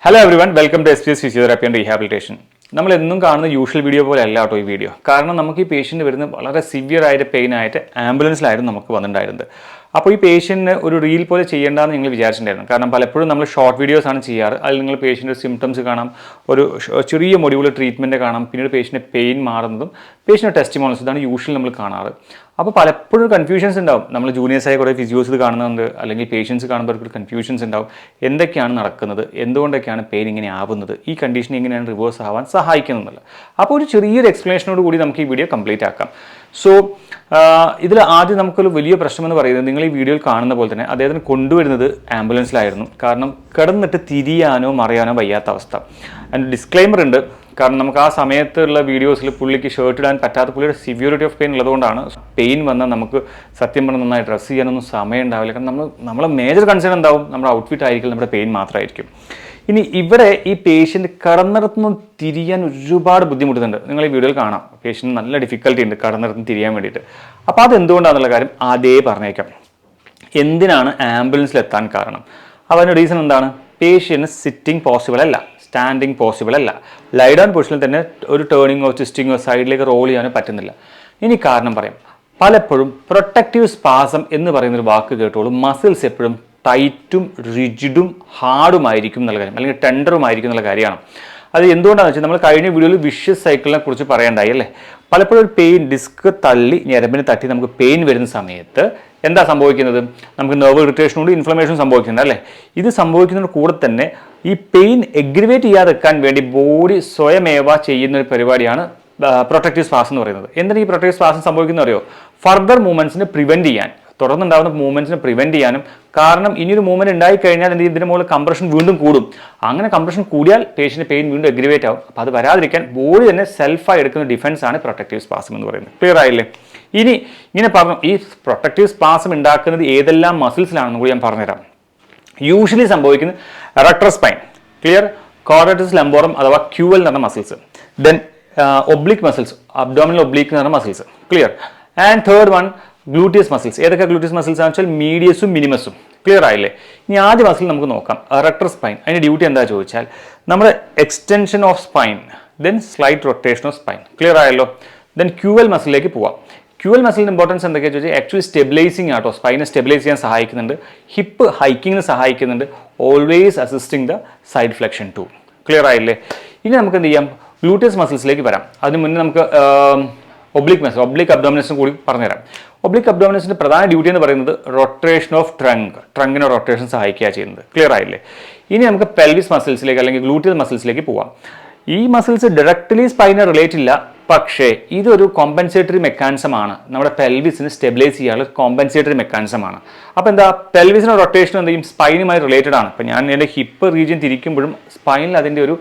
Hello everyone, welcome to SPS Physiotherapy and Rehabilitation. നമ്മൾ എന്നും കാണുന്ന യൂഷ്വൽ വീഡിയോ പോലെ അല്ല കേട്ടോ ഈ വീഡിയോ. കാരണം നമുക്ക് ഈ പേഷ്യൻ്റ് വരുന്ന വളരെ സിവിയർ ആയിട്ട് പെയിൻ ആയിട്ട് ആംബുലൻസിലായിരുന്നു നമുക്ക് വന്നിട്ടുണ്ടായിരുന്നത്. അപ്പോൾ ഈ പേഷ്യൻറ്റിന് ഒരു റീൽ പോലെ ചെയ്യേണ്ടതെന്ന് നിങ്ങൾ വിചാരിച്ചിട്ടുണ്ടായിരുന്നു. കാരണം പലപ്പോഴും നമ്മൾ ഷോർട്ട് വീഡിയോസ് ആണ് ചെയ്യാറ്. അതിൽ നിങ്ങൾ പേഷ്യൻ്റെ സിംറ്റംസ് കാണാം, ഒരു ചെറിയ മൊഡ്യൂൾ ട്രീറ്റ്മെൻറ്റ് കാണാം, പിന്നീട് പേഷ്യൻ്റെ പെയിൻ മാറുന്നതും പേഷ്യൻ്റെ ടെസ്റ്റിമോണൽസ്, ഇതാണ് യൂഷ്വൽ നമ്മൾ കാണാറ്. അപ്പോൾ പലപ്പോഴും കൺഫ്യൂഷൻസ് ഉണ്ടാവും. നമ്മൾ ജൂനിയേഴ്സായ കുറേ ഫിസിയോസ് കാണുന്നുണ്ട്, അല്ലെങ്കിൽ പേഷ്യൻസ് കാണുമ്പോൾ ഒരു കൺഫ്യൂഷൻസ് ഉണ്ടാവും. എന്തൊക്കെയാണ് നടക്കുന്നത്, എന്തുകൊണ്ടൊക്കെയാണ് പെയിൻ ഇങ്ങനെ ആവുന്നത്, ഈ കണ്ടീഷൻ എങ്ങനെയാണ് റിവേഴ്സ് ആവാൻ സഹായിക്കുന്നില്ല. അപ്പോൾ ഒരു ചെറിയൊരു എക്സ്പ്ലനേഷനോട് കൂടി നമുക്ക് ഈ വീഡിയോ കംപ്ലീറ്റ് ആക്കാം. സോ ഇതിൽ ആദ്യം നമുക്കൊരു വലിയ പ്രശ്നമെന്ന് പറയുന്നത്, നിങ്ങൾ ഈ വീഡിയോയിൽ കാണുന്ന പോലെ തന്നെ അദ്ദേഹത്തിന് കൊണ്ടുവരുന്നത് ആംബുലൻസിലായിരുന്നു. കാരണം കിടന്നിട്ട് തിരിയാനോ മറിയാനോ വയ്യാത്ത അവസ്ഥ. അതിൻ്റെ ഡിസ്ക്ലൈമർ ഉണ്ട്. കാരണം നമുക്ക് ആ സമയത്തുള്ള വീഡിയോസിൽ പുള്ളിക്ക് ഷർട്ട് ഇടാൻ പറ്റാത്ത, പുള്ളിയുടെ സിവിയറിറ്റി ഓഫ് പെയിൻ ഉള്ളതുകൊണ്ടാണ്. പെയിൻ വന്നാൽ നമുക്ക് സത്യം പറഞ്ഞാൽ നന്നായി ഡ്രസ്സ് ചെയ്യാനൊന്നും സമയം ഉണ്ടാവില്ല. കാരണം നമ്മളെ മേജർ കൺസേൺ എന്താവും, നമ്മുടെ ഔട്ട്ഫിറ്റ് ആയിരിക്കും, നമ്മുടെ പെയിൻ മാത്രമായിരിക്കും. ഇനി ഇവിടെ ഈ പേഷ്യൻ്റ് കടന്നിടത്തുനിന്ന് തിരിയാൻ ഒരുപാട് ബുദ്ധിമുട്ടുന്നുണ്ട്. നിങ്ങൾ ഈ വീഡിയോയിൽ കാണാം, പേഷ്യൻ്റ് നല്ല ഡിഫിക്കൽട്ടി ഉണ്ട് കടന്നിടത്തുനിന്ന് തിരിയാൻ വേണ്ടിയിട്ട്. അപ്പോൾ അതെന്തുകൊണ്ടാണെന്നുള്ള കാര്യം ആദ്യമേ പറഞ്ഞേക്കാം. എന്തിനാണ് ആംബുലൻസിൽ എത്താൻ കാരണം? അതിൻ്റെ റീസൺ എന്താണ്? പേഷ്യൻ്റ് സിറ്റിംഗ് പോസിബിൾ അല്ല, സ്റ്റാൻഡിങ് പോസിബിൾ അല്ല, ലൈ ഡൗൺ പൊസിഷനിൽ തന്നെ ഒരു ടേണിങ്ങോ ട്വിസ്റ്റിങ്ങോ സൈഡിലേക്ക് റോൾ ചെയ്യാനോ പറ്റുന്നില്ല. ഇനി കാരണം പറയാം. പലപ്പോഴും പ്രൊട്ടക്റ്റീവ് സ്പാസം എന്ന് പറയുന്നൊരു വാക്ക് കേട്ടോളൂ. മസിൽസ് എപ്പോഴും ടൈറ്റും റിജിഡും ഹാർഡുമായിരിക്കും എന്നുള്ള കാര്യം, അല്ലെങ്കിൽ ടെൻഡറുമായിരിക്കും എന്നുള്ള കാര്യമാണ്. അത് എന്തുകൊണ്ടാണെന്ന് വെച്ചാൽ നമ്മൾ കഴിഞ്ഞ വീഡിയോയിൽ വിഷ്യസ് സൈക്കിളിനെ കുറിച്ച് പറയണ്ടായി അല്ലേ. പലപ്പോഴും ഒരു പെയിൻ ഡിസ്ക് തള്ളി ഞരമ്പിന് തട്ടി നമുക്ക് പെയിൻ വരുന്ന സമയത്ത് എന്താ സംഭവിക്കുന്നത്? നമുക്ക് നെർവ് ഇറിറ്റേഷനോട് ഇൻഫ്ലമേഷൻ സംഭവിക്കുന്നുണ്ട് അല്ലേ. ഇത് സംഭവിക്കുന്നതിന് കൂടെ തന്നെ ഈ പെയിൻ എഗ്രിവേറ്റ് ചെയ്യാതെക്കാൻ വേണ്ടി ബോഡി സ്വയമേവ ചെയ്യുന്ന ഒരു പരിപാടിയാണ് പ്രൊട്ടക്റ്റീവ് സ്പാസം എന്ന് പറയുന്നത്. എന്താണ് ഈ പ്രൊട്ടക്റ്റീവ് സ്പാസം സംഭവിക്കുന്നത് അറിയോ? ഫർദർ മൂവ്മെൻറ്റ്സിനെ പ്രിവെൻറ്റ് ചെയ്യാൻ, തുടർന്നുണ്ടാകുന്ന മൂവ്മെൻറ്റ്സിനെ പ്രിവെൻറ്റ് ചെയ്യാനും. കാരണം ഇനിയൊരു മൂവ്മെൻറ്റ് ഉണ്ടായിക്കഴിഞ്ഞാൽ ഇതിന് മുകളിൽ കംപ്രഷൻ വീണ്ടും കൂടും. അങ്ങനെ കംപ്രഷൻ കൂടിയാൽ പേഷ്യൻ്റ് പെയിൻ വീണ്ടും എഗ്രിവേറ്റ് ആവും. അപ്പോൾ അത് വരാതിരിക്കാൻ ബോഡി തന്നെ സെൽഫായി എടുക്കുന്ന ഡിഫൻസ് ആണ് പ്രൊട്ടക്റ്റീവ് സ്പാസം എന്ന് പറയുന്നത്. ക്ലിയർ ആയില്ലേ? ഇനി ഇങ്ങനെ പറഞ്ഞു, ഈ പ്രൊട്ടക്റ്റീവ് സ്പാസം ഉണ്ടാക്കുന്നത് ഏതെല്ലാം മസിൽസിലാണെന്ന് കൂടി ഞാൻ പറഞ്ഞുതരാം. യൂഷ്വലി സംഭവിക്കുന്നത് എറക്ടർ സ്പൈൻ, ക്ലിയർ, ക്വാഡ്രാറ്റിസ് ലംബോറം അഥവാ ക്യൂവൽ എന്ന് പറഞ്ഞ muscles, then oblique muscles, abdominal oblique എന്ന് പറഞ്ഞ muscles, clear, and third one gluteus muscles. ഏതൊക്കെ ഗ്ലൂട്ടിയസ് മസിൽസ് ആണെന്ന് വെച്ചാൽ മീഡിയസും മിനിമസും. ക്ലിയർ ആയില്ലേ? ഇനി ആദ്യ മസിൽ നമുക്ക് നോക്കാം, എറക്ടർ സ്പൈൻ. അതിൻ്റെ ഡ്യൂട്ടി എന്താ ചോദിച്ചാൽ നമ്മുടെ extension of spine, then slight rotation of spine. Clear ആയല്ലോ? ദെൻ ക്യൂവൽ മസിലേക്ക് പോവാം. ക്യൂവൽ മസിലിൻ്റെ ഇമ്പോർട്ടൻസ് എന്തൊക്കെയാണെന്ന് ചോദിച്ചാൽ ആക്ച്വലി സ്റ്റെബിലൈസിങ് ആട്ടോ, സ്പൈനെ സ്റ്റെബിലൈസ് ചെയ്യാൻ സഹായിക്കുന്നുണ്ട്, ഹിപ്പ് ഹൈക്കിങ്ങിന് സഹായിക്കുന്നുണ്ട്, always assisting the side flexion too. Clear ആയില്ലേ? ഇനി നമുക്ക് എന്ത് ചെയ്യാം, ഗ്ലൂട്ടിയസ് മസിൽസിലേക്ക് വരാം. അതിന് മുന്നേ നമുക്ക് ഒബ്ലിക് മസിൽ, ഒബ്ലിക് അബ്ഡോമിനൽസും കൂടി പറഞ്ഞുതരാം. ഒബ്ലിക് അബ്ഡോമിനൽസിൻ്റെ പ്രധാന ഡ്യൂട്ടി എന്ന് പറയുന്നത് റൊട്ടേഷൻ ഓഫ് ട്രങ്കിനെ റൊട്ടേഷൻ സഹായിക്കുക ചെയ്യുന്നത്. ക്ലിയർ ആയില്ലേ? ഇനി നമുക്ക് പെൽവിസ് മസിൽസിലേക്ക് അല്ലെങ്കിൽ ഗ്ലൂട്ടിയസ് മസിൽസിലേക്ക് പോവാം. ഈ മസിൽസ് ഡയറക്റ്റ്ലി സ്പൈനെ റിലേറ്റ് ഇല്ല, പക്ഷേ ഇതൊരു കോമ്പൻസേറ്ററി മെക്കാനിസമാണ്, നമ്മുടെ പെൽവിസിന് സ്റ്റെബിലൈസ് ചെയ്യാനുള്ള കോമ്പൻസേറ്ററി മെക്കാനിസമാണ്. അപ്പോൾ എന്താ, പെൽവിസിന് റൊട്ടേഷൻ എന്ത് ചെയ്യും, സ്പൈനുമായി റിലേറ്റഡ് ആണ്. ഇപ്പോൾ ഞാൻ എൻ്റെ ഹിപ്പ് റീജിയൻ തിരിക്കുമ്പോഴും സ്പൈനിൽ അതിൻ്റെ ഒരു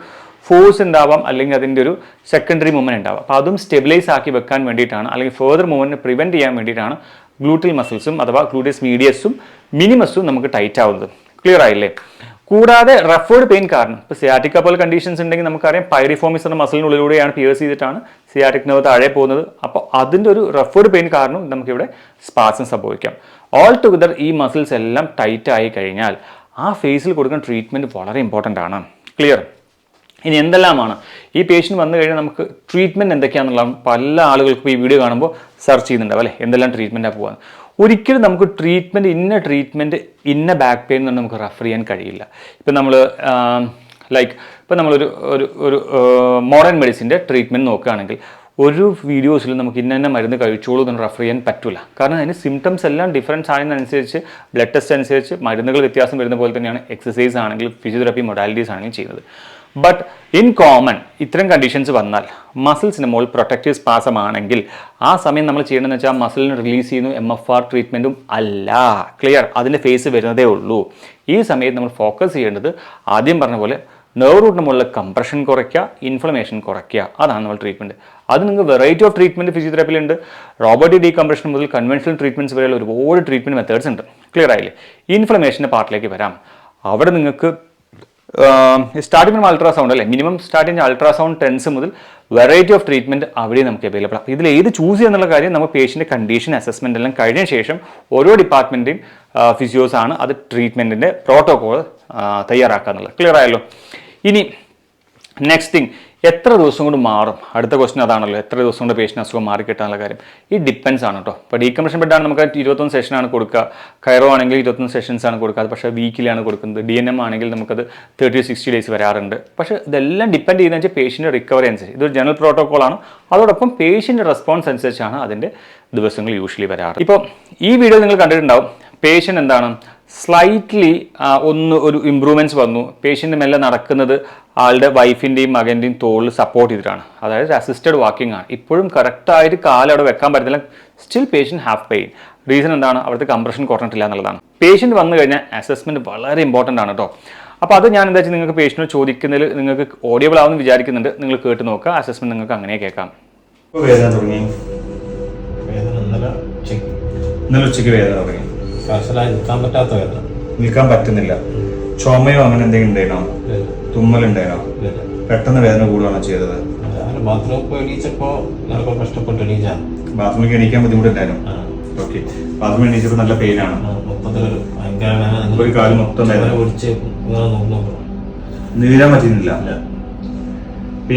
ഫോഴ്സ് ഉണ്ടാവാം, അല്ലെങ്കിൽ അതിൻ്റെ ഒരു സെക്കൻഡറി മൂവ്മെൻറ്റ് ഉണ്ടാവാം. അപ്പോൾ അതും സ്റ്റെബിലൈസ് ആക്കി വെക്കാൻ വേണ്ടിയിട്ടാണ്, അല്ലെങ്കിൽ ഫെർദർ മൂവ്മെൻറ്റ് പ്രിവെൻറ്റ് ചെയ്യാൻ വേണ്ടിയിട്ടാണ് ഗ്ലൂട്ടിയൽ മസിൽസും അഥവാ ഗ്ലൂട്ടിയസ് മീഡിയസും മിനിമസും നമുക്ക് ടൈറ്റ് ആവുന്നത്. ക്ലിയർ ആയില്ലേ? കൂടാതെ റഫേർഡ് പെയിൻ കാരണം, ഇപ്പോൾ സിയാറ്റിക്ക പോലെ കണ്ടീഷൻസ് ഉണ്ടെങ്കിൽ നമുക്കറിയാം പൈറിഫോമിസ് എന്ന മസിലിനുള്ളിലൂടെയാണ് പിയേഴ്സ് ചെയ്തിട്ടാണ് സിയാറ്റിക് നെർവ് താഴെ പോകുന്നത്. അപ്പോൾ അതിൻ്റെ ഒരു റഫേർഡ് പെയിൻ കാരണം നമുക്കിവിടെ സ്പാസം സംഭവിക്കാം. ഓൾ ടുഗദർ ഈ മസിൽസ് എല്ലാം ടൈറ്റ് ആയി കഴിഞ്ഞാൽ ആ ഫേസിൽ കൊടുക്കുന്ന ട്രീറ്റ്മെൻറ്റ് വളരെ ഇമ്പോർട്ടൻ്റ് ആണ്. ക്ലിയർ? ഇനി എന്തെല്ലാമാണ് ഈ പേഷ്യൻ്റ് വന്നു കഴിഞ്ഞാൽ നമുക്ക് ട്രീറ്റ്മെൻറ്റ് എന്തൊക്കെയാണെന്നുള്ള പല ആളുകൾക്കും ഈ വീഡിയോ കാണുമ്പോൾ സെർച്ച് ചെയ്യുന്നുണ്ടാവും അല്ലേ, എന്തെല്ലാം ട്രീറ്റ്മെൻറ്റാണ് പോകാൻ. ഒരിക്കലും നമുക്ക് ട്രീറ്റ്മെൻറ്റ് ഇന്ന ബാക്ക് പെയിൻ എന്ന് നമുക്ക് റെഫർ ചെയ്യാൻ കഴിയില്ല. ഇപ്പം നമ്മൾ ഇപ്പം നമ്മളൊരു ഒരു മോഡേൺ മെഡിസിൻ്റെ ട്രീറ്റ്മെൻറ്റ് നോക്കുകയാണെങ്കിൽ ഒരു വീഡിയോസിൽ നമുക്ക് ഇന്ന മരുന്ന് കഴിച്ചോളൂ എന്ന് റെഫർ ചെയ്യാൻ പറ്റില്ല. കാരണം അതിന് സിംറ്റംസ് എല്ലാം ഡിഫറൻസ് ആയതിനനുസരിച്ച് ബ്ലഡ് ടെസ്റ്റ് അനുസരിച്ച് മരുന്നുകൾ വ്യത്യാസം വരുന്ന പോലെ തന്നെയാണ് എക്സസൈസ് ആണെങ്കിലും ഫിസിയോതെറാപ്പി മൊഡാലിറ്റീസ് ആണെങ്കിലും ചെയ്യുന്നത്. ബട്ട് ഇൻ കോമൺ ഇത്തരം കണ്ടീഷൻസ് വന്നാൽ മസിൽസിന് മുകളിൽ പ്രൊട്ടക്റ്റീവ് സ്പാസം ആണെങ്കിൽ ആ സമയം നമ്മൾ ചെയ്യണമെന്ന് വെച്ചാൽ മസിലിന് റിലീസ് ചെയ്യുന്നു MFR ട്രീറ്റ്മെൻറ്റും അല്ല. ക്ലിയർ? അതിൻ്റെ ഫേസ് വരുന്നതേ ഉള്ളൂ. ഈ സമയത്ത് നമ്മൾ ഫോക്കസ് ചെയ്യേണ്ടത് ആദ്യം പറഞ്ഞ പോലെ നെർവ് റൂട്ടിന് മുകളിൽ കംപ്രഷൻ കുറയ്ക്കുക, ഇൻഫ്ലമേഷൻ കുറയ്ക്കുക, അതാണ് നമ്മൾ ട്രീറ്റ്മെൻറ്റ്. അത് നിങ്ങൾക്ക് വെറൈറ്റി ഓഫ് ട്രീറ്റ്മെൻറ്റ് ഫിസിയോതെറാപ്പിയിലുണ്ട്. റോബോട്ടിക് ഡീകംപ്രഷൻ മുതൽ കൺവെൻഷണൽ ട്രീറ്റ്മെൻറ്റ്സ് വരെയുള്ള ഒരുപാട് ട്രീറ്റ്മെൻറ്റ് മെത്തേഡ്സ് ഉണ്ട്. ക്ലിയർ ആയില്ലേ? ഇൻഫ്ലമേഷൻ്റെ പാർട്ടിലേക്ക് വരാം. അവിടെ നിങ്ങൾക്ക് സ്റ്റാർട്ടിംഗ് അൾട്രാസൗണ്ട് അല്ലേ, മിനിമം സ്റ്റാർട്ടിംഗ് അൾട്രാസൗണ്ട് ടെൻസ് മുതൽ വെറൈറ്റി ഓഫ് ട്രീറ്റ്മെൻറ്റ് അവിടെ നമുക്ക് അവൈലബിൾ ആണ്. ഇതിൽ ഏത് ചൂസ് ചെയ്യുന്നുള്ള കാര്യം നമ്മൾ പേഷ്യൻ്റെ കണ്ടീഷൻ അസസ്മെൻ്റ് എല്ലാം കഴിഞ്ഞ ശേഷം ഓരോ ഡിപ്പാർട്ട്മെൻറ്റിൻ്റെയും ഫിസിയോസ് ആണ് അത് ട്രീറ്റ്മെൻറ്റിൻ്റെ പ്രോട്ടോകോൾ തയ്യാറാക്കുക എന്നുള്ളത്. ക്ലിയർ ആയല്ലോ? ഇനി നെക്സ്റ്റ് തിങ്, എത്ര ദിവസം കൊണ്ട് മാറും? അടുത്ത ക്വസ്റ്റൻ അതാണല്ലോ, എത്ര ദിവസം കൊണ്ട് പേഷ്യൻ്റ് അസുഖം മാറിക്കിട്ടാനുള്ള കാര്യം. ഈ ഡിപ്പെൻസ് ആണ് കേട്ടോ. ഇപ്പോൾ ഡീകംപ്രഷൻ ബെഡാണ് നമുക്ക് 21 സെഷനാണ് കൊടുക്കുക, കൈറോ ആണെങ്കിൽ 21 സെഷൻസ് ആണ് കൊടുക്കുക, അത് പക്ഷേ വീക്കിലാണ് കൊടുക്കുന്നത്. DNM ആണെങ്കിൽ നമുക്കത് 30-60 ഡേയ്സ് വരാറുണ്ട്. പക്ഷേ ഇതെല്ലാം ഡിപ്പെൻഡ് ചെയ്യുന്നത് വെച്ചാൽ പേഷ്യൻ്റെ റിക്കവറി അനുസരിച്ച്. ഇതൊരു ജനറൽ പ്രോട്ടോക്കോളാണ്. അതോടൊപ്പം പേഷ്യൻ്റെ റെസ്പോൺസ് അനുസരിച്ചാണ് അതിൻ്റെ ദിവസങ്ങൾ യൂഷ്വലി വരാറ്. ഇപ്പോൾ ഈ വീഡിയോ നിങ്ങൾ കണ്ടിട്ടുണ്ടാവും, പേഷ്യൻ്റ് എന്താണ് സ്ലൈറ്റ്ലി ഒരു ഇമ്പ്രൂവ്മെൻറ്റ്സ് വന്നു. പേഷ്യൻ്റ് മെല്ലെ നടക്കുന്നത് ആളുടെ വൈഫിൻ്റെയും മകൻ്റെയും തോളിൽ സപ്പോർട്ട് ചെയ്തിട്ടാണ്, അതായത് അസിസ്റ്റഡ് വാക്കിംഗ് ആണ്. ഇപ്പോഴും കറക്റ്റായിട്ട് കാലവിടെ വെക്കാൻ പറ്റുന്നില്ല. Still patient have pain. Reason എന്താണ്? അവിടുത്തെ കംപ്രഷൻ കുറഞ്ഞിട്ടില്ല എന്നുള്ളതാണ്. പേഷ്യൻ്റ് വന്നു കഴിഞ്ഞാൽ അസസ്മെൻറ്റ് വളരെ ഇമ്പോർട്ടൻ്റ് ആണ് കേട്ടോ. അപ്പോൾ അത് ഞാൻ എന്താ വെച്ചാൽ നിങ്ങൾക്ക് പേഷ്യൻ്റ് ചോദിക്കുന്നതിൽ നിങ്ങൾക്ക് ഓഡിയബിൾ ആവുമെന്ന് വിചാരിക്കുന്നുണ്ട്. നിങ്ങൾ കേട്ട് നോക്കുക. അസസ്മെൻറ്റ് നിങ്ങൾക്ക് അങ്ങനെ കേൾക്കാം. വേദന തുടങ്ങി, ഇന്നലെ ഉച്ചയ്ക്ക് വേദന തുടങ്ങി, നിൽക്കാൻ പറ്റാത്ത വേദന, നിൽക്കാൻ പറ്റുന്നില്ല. ചുമയോ അങ്ങനെ എന്തെങ്കിലും ഉണ്ടായിരുന്നോ? തുമ്മലുണ്ടായിരുന്നോ? പെട്ടെന്ന് വേദന കൂടുകയാണോ ചെയ്തത്? ബാത്റൂമിൽ എണീക്കാൻ ബുദ്ധിമുട്ടുണ്ടായിരുന്നു. ഓക്കെ, ബാത്റൂമിൽ എണീച്ചപ്പോൾ നല്ല പെയിനാണ്. ഒരു കാലം മൊത്തം നീരാൻ പറ്റുന്നില്ല.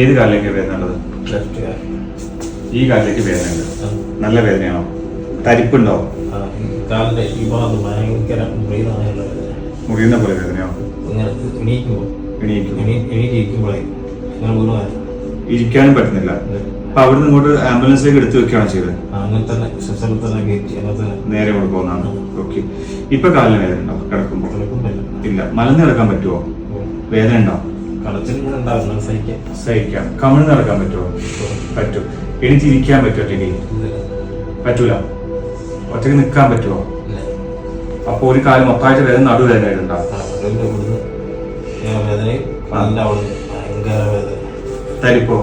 ഏത് കാലിലേക്ക് വേദന ഉള്ളത്? ഈ കാലിലേക്ക് വേദന ഉണ്ട്. നല്ല വേദനയാണോ? തരിപ്പുണ്ടോ? മുറിയുന്ന പോലെ വേദനയോ? ഇരിക്കാനും പറ്റുന്നില്ല. അപ്പൊ അവിടുന്ന് ഇങ്ങോട്ട് ആംബുലൻസിലേക്ക് എടുത്തു വെക്കുകയാണോ ചെയ്തത്? നേരെ കൊണ്ട് പോകുന്നതാണ്. ഓക്കെ, ഇപ്പൊ കാലിന് വേദന ഉണ്ടോ? കിടക്കുമ്പോ ഇല്ല. മലന്ന് കിടക്കാൻ പറ്റുമോ? വേദന ഉണ്ടോ? സഹിക്കാം. കമിഴ്ന്ന് കിടക്കാൻ പറ്റുമോ? പറ്റും. എണീറ്റിരിക്കാൻ പറ്റുമോ? പറ്റൂല. ഒറ്റയ്ക്ക് നിൽക്കാൻ പറ്റുമോ? അപ്പൊ ഒരു കാലം മൊത്തമായിട്ട് വേദന നടുവേദന ആയിട്ടുണ്ടോ? തരിപ്പോ?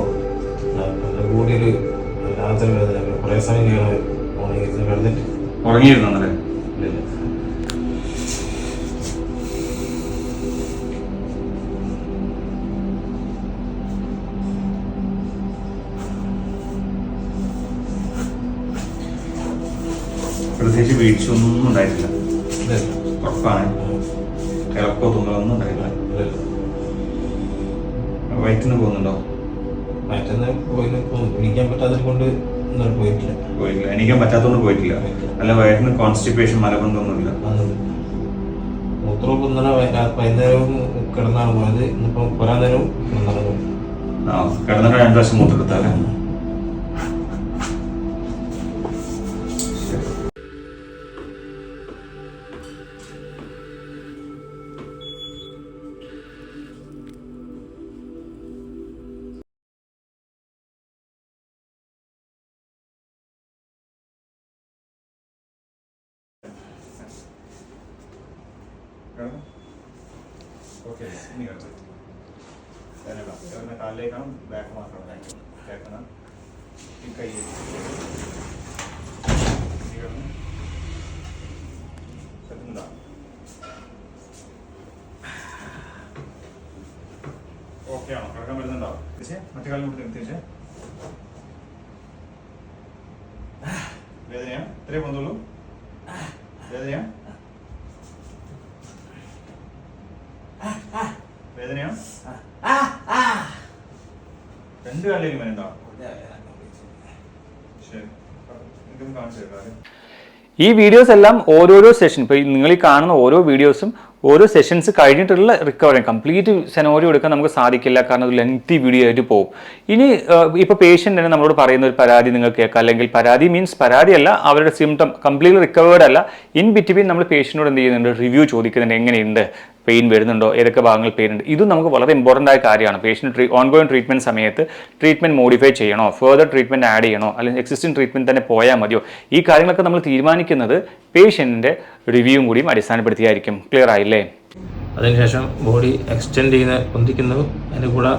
ഉറങ്ങിയിരുന്നു അന്നേരം? പ്രത്യേകിച്ച് വീഴ്ചയൊന്നും ഉണ്ടായിട്ടില്ല. ഉറപ്പാണ്. കിളക്കോ തുമ്മലൊന്നും ഉണ്ടായില്ല. വയറ്റിന്ന് പോകുന്നുണ്ടോ? എണീക്കാൻ പറ്റാത്തത് കൊണ്ട് പോയിട്ടില്ല. എണീക്കാൻ പറ്റാത്തതുകൊണ്ട് പോയിട്ടില്ല. അല്ല, വയറ്റിന് കോൺസ്റ്റിപ്പേഷൻ മലബന്ധമൊന്നുമില്ല. മൂത്രമൊക്കെ ഇന്നലെ വൈകുന്നേരവും കിടന്നാണ് പോയത്. ഇന്നിപ്പം കുറെ നേരവും കിടന്നാണ് പോയത്. കിടന്നിട്ട് 2 പ്രാവശ്യം മൂത്രെടുത്താലേ? കാലിലേക്കാണ് ബാക്ക് മാത്രമാണ് കേൾക്കണം. ഈ കൈ പറ്റുന്നുണ്ടോ? ഓക്കെ ആണോ? കിടക്കാൻ പറ്റുന്നുണ്ടോ? മറ്റേ കാലം കൂടി തിരിച്ചേ. വേദനയാ? ഇത്രയേ പോകുന്നുള്ളൂ? വേദനയാ? വേദനയാ? 2 കാലിലേക്ക് വേണ്ട. ശരി, എനിക്കൊന്ന് കാണിച്ചു തരാം. ഈ വീഡിയോസ് എല്ലാം ഓരോരോ സെഷൻ, ഇപ്പോൾ നിങ്ങൾ ഈ കാണുന്ന ഓരോ വീഡിയോസും ഓരോ സെഷൻസ് കഴിഞ്ഞിട്ടുള്ള റിക്കവറി. കംപ്ലീറ്റ് സെനോറിയോ എടുക്കാൻ നമുക്ക് സാധിക്കില്ല, കാരണം അത് ലെങ്തി വീഡിയോ ആയിട്ട് പോകും. ഇനി ഇപ്പോൾ പേഷ്യൻ്റ് തന്നെ നമ്മളോട് പറയുന്ന ഒരു പരാതി നിങ്ങൾ കേൾക്കുക, അല്ലെങ്കിൽ പരാതി മീൻസ് പരാതിയല്ല, അവരുടെ സിംറ്റം കംപ്ലീറ്റ്ലി റിക്കവേർഡ് അല്ല. ഇൻ ബിറ്റ്വീൻ നമ്മൾ പേഷ്യനോട് എന്ത് ചെയ്യുന്നുണ്ട്? റിവ്യൂ ചോദിക്കുന്നുണ്ട്. എങ്ങനെയുണ്ട്? പെയിൻ വരുന്നുണ്ടോ? ഏതൊക്കെ ഭാഗങ്ങൾ പെയിൻ ഉണ്ട്? ഇതും നമുക്ക് വളരെ ഇമ്പോർട്ടൻ്റ് ആയ കാര്യമാണ്. പേഷ്യൻ്റ് ഓൺഗോയിങ് ട്രീറ്റ്മെൻറ്റ് സമയത്ത് ട്രീറ്റ്മെൻറ്റ് മോഡിഫൈ ചെയ്യണോ, ഫെർദർ ട്രീറ്റ്മെൻറ്റ് ആഡ് ചെയ്യണോ, അല്ലെങ്കിൽ എക്സിസ്റ്റിംഗ് ട്രീറ്റ്മെൻറ്റ് തന്നെ പോയാൽ മതിയോ? ഈ കാര്യങ്ങളൊക്കെ നമ്മൾ തീരുമാനിക്കുന്നത് പേഷ്യൻറ്റിൻ്റെ റിവ്യൂവും കൂടിയും അടിസ്ഥാനപ്പെടുത്തിയായിരിക്കും. ക്ലിയർ ആയില്ലേ? അതിനുശേഷം ബോഡി എക്സ്റ്റെൻഡ് ചെയ്യുന്ന പൊന്തിക്കുന്നതും അതിൻ്റെ കൂടെ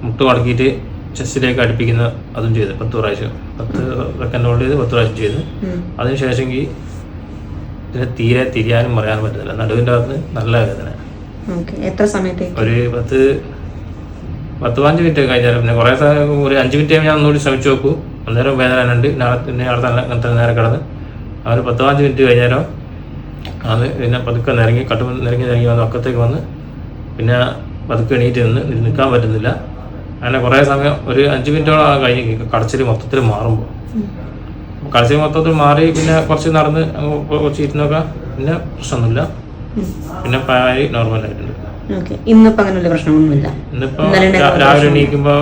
മുട്ട് മടക്കിയിട്ട് ചെസ്റ്റിലേക്ക് അടുപ്പിക്കുന്ന അതും ചെയ്ത് 10 പ്രാവശ്യം 10 സെക്കൻഡ് ഹോൾഡ് ചെയ്ത് 10 പ്രാവശ്യം ചെയ്ത്. അതിനുശേഷം ഇതിനെ തീരെ തിരിയാനും പറയാനും പറ്റുന്നില്ല. നടുവിൻ്റെ അകത്ത് നല്ല വേദന. എത്ര സമയത്ത്? ഒരു 10-15 മിനിറ്റ് കഴിഞ്ഞാൽ പിന്നെ കുറേ ഒരു 5 മിനിറ്റ് ഞാൻ ഒന്നുകൂടി ശ്രമിച്ചു നോക്കൂ. അന്നേരം വേദന ഉണ്ട്. പിന്നെ അടുത്ത നേരെ കിടന്ന് അവർ 10-15 മിനിറ്റ് കഴിഞ്ഞാലോ അത് പിന്നെ പതുക്കെ നിരങ്ങി നിരങ്ങി വന്ന് ഒക്കത്തേക്ക് വന്ന് പിന്നെ പതുക്കെ എണീറ്റ് നിൽക്കാൻ പറ്റുന്നില്ല. അങ്ങനെ കുറേ സമയം ഒരു 5 മിനിറ്റോളം കഴിഞ്ഞ് കടച്ചിൽ മൊത്തത്തിൽ മാറുമ്പോൾ കടച്ചിൽ മൊത്തത്തിൽ മാറി പിന്നെ കുറച്ച് നടന്ന് കുറച്ച് ഇരുന്നൊക്കെ പിന്നെ പ്രശ്നമൊന്നുമില്ല. പിന്നെ പാരി നോർമലായിട്ടുണ്ട്. ഇന്നിപ്പോൾ അങ്ങനെയുള്ള പ്രശ്നമൊന്നുമില്ല. ഇന്നിപ്പോൾ രാവിലെ എണീക്കുമ്പോൾ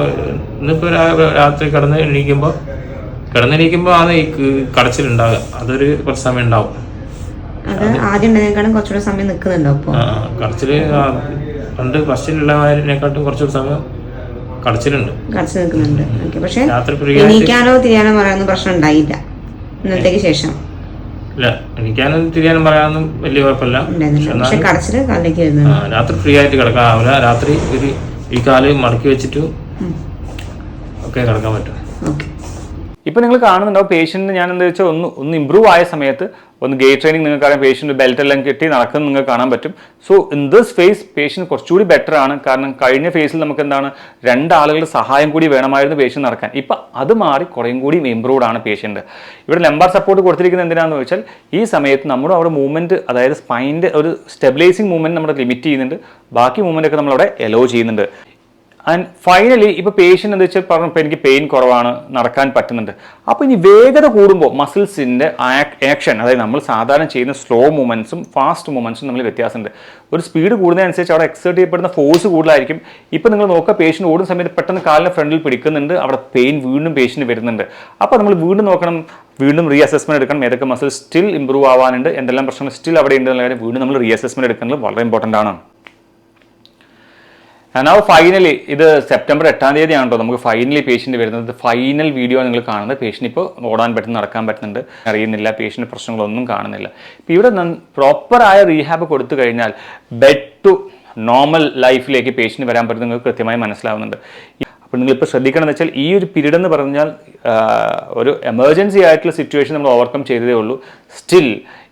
രാത്രി കിടന്നെണീക്കുമ്പോൾ ആണ് ഈ കടച്ചിലുണ്ടാകുക. അതൊരു കുറച്ച് സമയം ഉണ്ടാവും. അത് ആദ്യം ഉണ്ടതിനേക്കാളും കുറച്ചുകൂടെ സമയം നിൽക്കുന്നുണ്ടോ ഇപ്പോൾ? കടച്ചിൽ പണ്ട് ഫസ്റ്റിലുള്ളതിനെക്കാട്ടും കുറച്ചുകൂടി സമയം കടച്ചിൽ നിൽക്കുന്നുണ്ട്. ഓക്കെ. പക്ഷെ എണീക്കാനോ തിരിയാനോ പറയാനൊന്നും പ്രശ്നം ഉണ്ടായില്ല ഇന്നത്തേക്ക് ശേഷം? ഇല്ല, എണീക്കാനും തിരിയാനും പറയാനൊന്നും വലിയ കുഴപ്പമില്ല. പക്ഷെ കടച്ചിൽ കാലിലേക്ക് വരുന്നുണ്ട്. രാത്രി ഫ്രീ ആയിട്ട് കിടക്കാം. രാത്രി ഈ കാല് മടക്കി വെച്ചിട്ട് ഒക്കെ കിടക്കാൻ പറ്റും. ഓക്കെ. ഇപ്പോൾ നിങ്ങൾ കാണുന്നുണ്ടാവും പേഷ്യൻറ്റിന് ഞാൻ എന്താ വെച്ചാൽ ഒന്ന് ഇമ്പ്രൂവ് ആയ സമയത്ത് ഒന്ന് ഗേറ്റ് ട്രെയിനിങ് നിങ്ങൾക്കറിയാം, പേഷ്യൻറ്റ് ബെൽറ്റ് എല്ലാം കെട്ടി നടക്കുന്നത് നിങ്ങൾക്ക് കാണാൻ പറ്റും. So in this face patient കുറച്ചുകൂടി ബെറ്റർ ആണ്. കാരണം കഴിഞ്ഞ ഫേസിൽ നമുക്ക് എന്താണ് 2 ആളുകളുടെ സഹായം കൂടി വേണമായിരുന്നു പേഷ്യൻറ്റ് നടക്കാൻ. ഇപ്പം അത് മാറി കുറേയും കൂടി ഇമ്പ്രൂവ്ഡ് ആണ് പേഷ്യൻറ്റ്. ഇവിടെ ലംബാർ സപ്പോർട്ട് കൊടുത്തിരിക്കുന്നത് എന്തിനാണെന്ന് വെച്ചാൽ ഈ സമയത്ത് നമ്മുടെ അവിടെ മൂവ്മെൻറ്റ്, അതായത് സ്പൈൻ്റെ ഒരു സ്റ്റെബിലൈസിങ് മൂവ്മെൻറ്റ് നമ്മുടെ ലിമിറ്റ് ചെയ്യുന്നുണ്ട്. ബാക്കി മൂവ്മെൻ്റ് ഒക്കെ നമ്മളവിടെ എലോ ചെയ്യുന്നുണ്ട്. ആൻഡ് ഫൈനലി ഇപ്പോൾ പേഷ്യൻ്റ് എന്താ വെച്ചാൽ പറഞ്ഞപ്പോൾ എനിക്ക് പെയിൻ കുറവാണ്, നടക്കാൻ പറ്റുന്നുണ്ട്. അപ്പോൾ ഇനി വേഗത കൂടുമ്പോൾ മസിൽസിൻ്റെ ആക്ഷൻ, അതായത് നമ്മൾ സാധാരണ ചെയ്യുന്ന സ്ലോ മൂവ്മെൻറ്റ്സും ഫാസ്റ്റ് മൂവ്മെൻറ്റ്സും തമ്മിൽ വ്യത്യാസമുണ്ട്. ഒരു സ്പീഡ് കൂടുന്നതനുസരിച്ച് അവിടെ എക്സേർട്ട് ചെയ്യപ്പെടുന്ന ഫോഴ്സ് കൂടുതലായിരിക്കും. ഇപ്പോൾ നിങ്ങൾ നോക്കുക, പേഷ്യൻ്റ് ഓടുന്ന സമയത്ത് പെട്ടെന്ന് കാലിൻ്റെ ഫ്രണ്ടിൽ പിടിക്കുന്നുണ്ട്, അവിടെ പെയിൻ വീണ്ടും പേഷ്യൻ്റ് വരുന്നുണ്ട്. അപ്പോൾ നമ്മൾ വീണ്ടും നോക്കണം, വീണ്ടും റീ അസസ്മെൻറ്റ് എടുക്കണം. ഏതൊക്കെ മസിൽ സ്റ്റിൽ ഇമ്പ്രൂവ് ആവാനുണ്ട്, എന്തെല്ലാം പ്രശ്നങ്ങൾ സ്റ്റിൽ അവിടെ ഉണ്ടെന്നുള്ള കാര്യം വീണ്ടും നമ്മൾ റീ അസസ്മെൻറ്റ് എടുക്കുന്നത് വളരെ ഇമ്പോർട്ടൻ്റ് ആണ്. നൗ ഫൈനലി ഇത് സെപ്റ്റംബർ 8-ാം തീയതിയാണ് കേട്ടോ നമുക്ക് ഫൈനലി പേഷ്യൻ്റ് വരുന്നത്. ഫൈനൽ വീഡിയോ നിങ്ങൾ കാണുന്നത്. പേഷ്യൻ്റ് ഇപ്പോൾ ഓടാൻ പറ്റുന്ന, നടക്കാൻ പറ്റുന്നുണ്ട്, അറിയുന്നില്ല, പേഷ്യൻ്റ് പ്രശ്നങ്ങളൊന്നും കാണുന്നില്ല. ഇപ്പോൾ ഇവിടെ പ്രോപ്പറായ റീഹാബ് കൊടുത്തു കഴിഞ്ഞാൽ ബെഡ് ടു നോർമൽ ലൈഫിലേക്ക് പേഷ്യൻ്റ് വരാൻ പറ്റും നിങ്ങൾക്ക് കൃത്യമായി മനസ്സിലാവുന്നുണ്ട്. അപ്പോൾ നിങ്ങളിപ്പോൾ ശ്രദ്ധിക്കണം എന്ന് വെച്ചാൽ ഈ ഒരു പീരീഡ് എന്ന് പറഞ്ഞാൽ ഒരു എമർജൻസി ആയിട്ടുള്ള സിറ്റുവേഷൻ നമ്മൾ ഓവർകം ചെയ്തതേ ഉള്ളൂ. സ്റ്റിൽ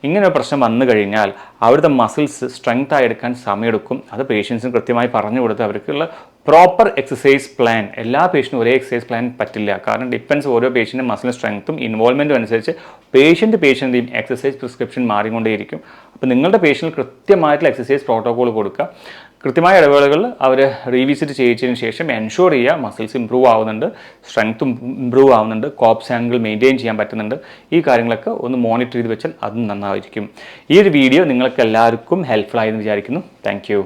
ഇങ്ങനെ ഒരു പ്രശ്നം വന്നു കഴിഞ്ഞാൽ അവിടുത്തെ മസിൽസ് സ്ട്രെങ്ത് ആയി എടുക്കാൻ സമയമെടുക്കും. അത് പേഷ്യൻസിന് കൃത്യമായി പറഞ്ഞു കൊടുത്ത് അവർക്കുള്ള പ്രോപ്പർ എക്സസൈസ് പ്ലാൻ, എല്ലാ പേഷ്യൻറ്റും ഒരേ എക്സസൈസ് പ്ലാൻ പറ്റില്ല. കാരണം ഡിപ്പെൻസ് ഓരോ പേഷ്യൻ്റെ മസിൽ സ്ട്രെങ്ത്തും ഇൻവോൾവ്മെൻറ്റും അനുസരിച്ച് പേഷ്യൻ്റെയും എക്സസൈസ് പ്രിസ്ക്രിപ്ഷൻ മാറിക്കൊണ്ടേയിരിക്കും. അപ്പോൾ നിങ്ങളുടെ പേഷ്യൻറ്റ് കൃത്യമായിട്ടുള്ള എക്സസൈസ് പ്രോട്ടോകോൾ കൊടുക്കുക. കൃത്യമായ ഇടവേളകളിൽ അവർ റീവിസിറ്റ് ചെയ്യിച്ചതിന് ശേഷം എൻഷുർ ചെയ്യുക മസിൽസ് ഇമ്പ്രൂവ് ആവുന്നുണ്ട്, സ്ട്രെങ്ത്തും ഇമ്പ്രൂവ് ആവുന്നുണ്ട്, കോപ്സ് ആംഗിൾ മെയിൻറ്റെയിൻ ചെയ്യാൻ പറ്റുന്നുണ്ട്. ഈ കാര്യങ്ങളൊക്കെ ഒന്ന് മോണിറ്റർ ചെയ്ത് വെച്ചാൽ അതും നന്നായിരിക്കും. ഈ ഒരു വീഡിയോ നിങ്ങൾക്ക് എല്ലാവർക്കും ഹെൽപ്ഫുൾ ആയെന്ന് വിചാരിക്കുന്നു. Thank you.